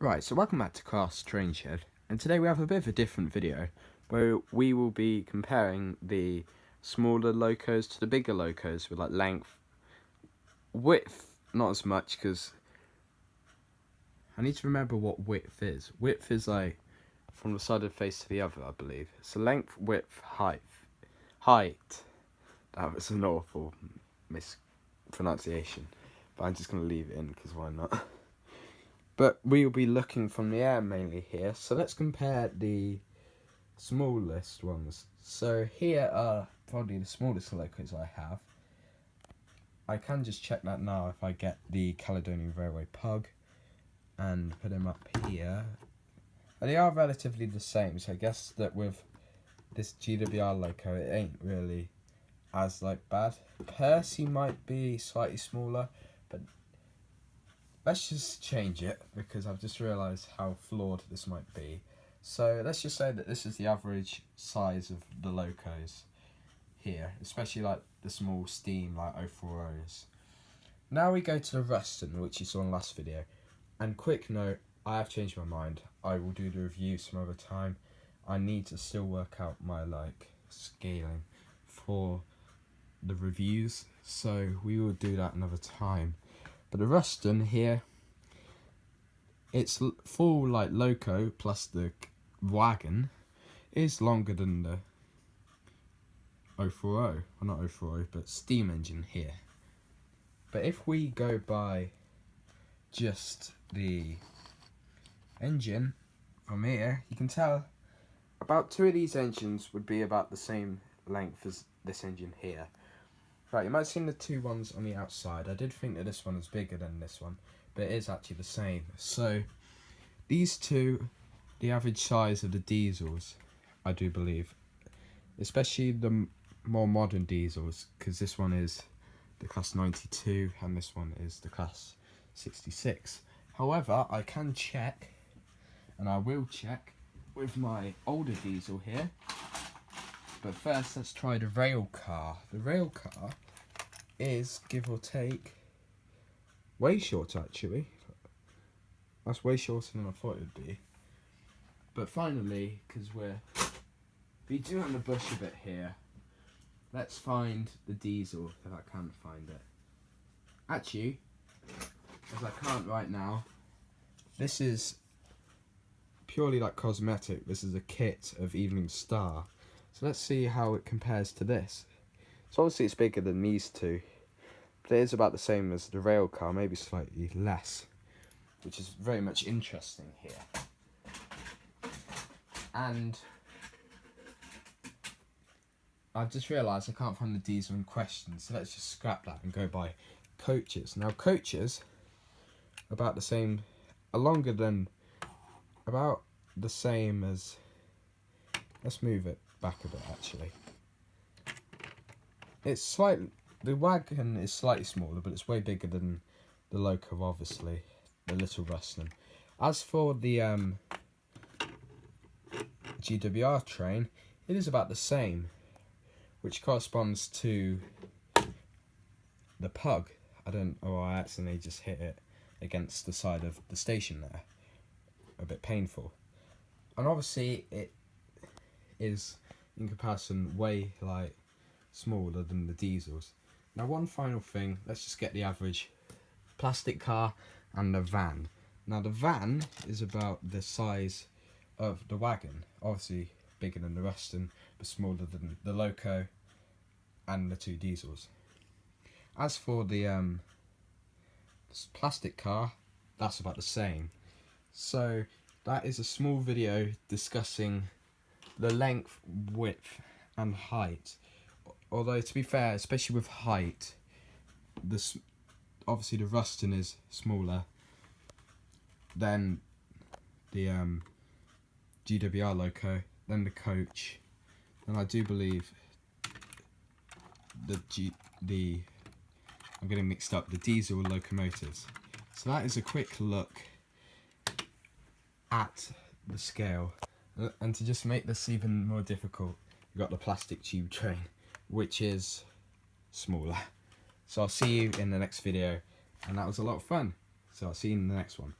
Right, so welcome back to Craft's Train Shed, and today we have a bit of a different video where we will be comparing the smaller locos to the bigger locos with like length, width, not as much because I need to remember what width is. Width is like from the side of the face to the other, I believe. So length, width, height. That was an awful mispronunciation, but I'm just going to leave it in because why not? But we will be looking from the air mainly here, so let's compare the smallest ones. So here are probably the smallest locos I have. I can just check that now if I get the Caledonian Railway Pug and put them up here. And they are relatively the same, so I guess that with this GWR loco it ain't really as like bad. Percy might be slightly smaller, but let's just change it because I've just realised how flawed this might be. So let's just say that this is the average size of the locos here, especially like the small steam like 040s. Now we go to the Ruston, which you saw in the last video. And quick note, I have changed my mind. I will do the review some other time. I need to still work out my like scaling for the reviews, so we will do that another time. But the Ruston here, its full like loco plus the wagon is longer than the 040, well not 040 but steam engine here. But if we go by just the engine from here, you can tell about two of these engines would be about the same length as this engine here. Right, you might have seen the two ones on the outside. I did think that this one was bigger than this one, but it is actually the same. So these two, the average size of the diesels, I do believe, especially the more modern diesels, because this one is the class 92 and this one is the class 66. However, I can check, and I will check with my older diesel here. But first, let's try the rail car. The rail car is, give or take, way shorter actually. That's way shorter than I thought it would be. But finally, because we're beating on the bush a bit here, let's find the diesel if I can find it. Actually, as I can't right now, this is purely like cosmetic. This is a kit of Evening Star. So let's see how it compares to this. So obviously it's bigger than these two, but it is about the same as the rail car, maybe slightly less, which is very much interesting here. And I've just realised I can't find the diesel in question, so let's just scrap that and go by coaches. Now coaches, about the same, are longer than, about the same as, let's move it back a bit actually. It's slightly, the wagon is slightly smaller, but it's way bigger than the loco, obviously, the Little Ruston. As for the GWR train, it is about the same, which corresponds to the Pug. I accidentally just hit it against the side of the station there. A bit painful. And obviously it is in comparison way like smaller than the diesels. Now one final thing, let's just get the average plastic car and the van. Now the van is about the size of the wagon, obviously bigger than the Ruston but smaller than the loco and the two diesels. As for the plastic car, that's about the same. So that is a small video discussing the length, width and height. Although to be fair, especially with height, obviously the Ruston is smaller than the GWR loco, then the coach, and I do believe I'm getting mixed up, the diesel locomotives. So that is a quick look at the scale. And to just make this even more difficult, you've got the plastic tube train, which is smaller. So I'll see you in the next video, and that was a lot of fun. So I'll see you in the next one.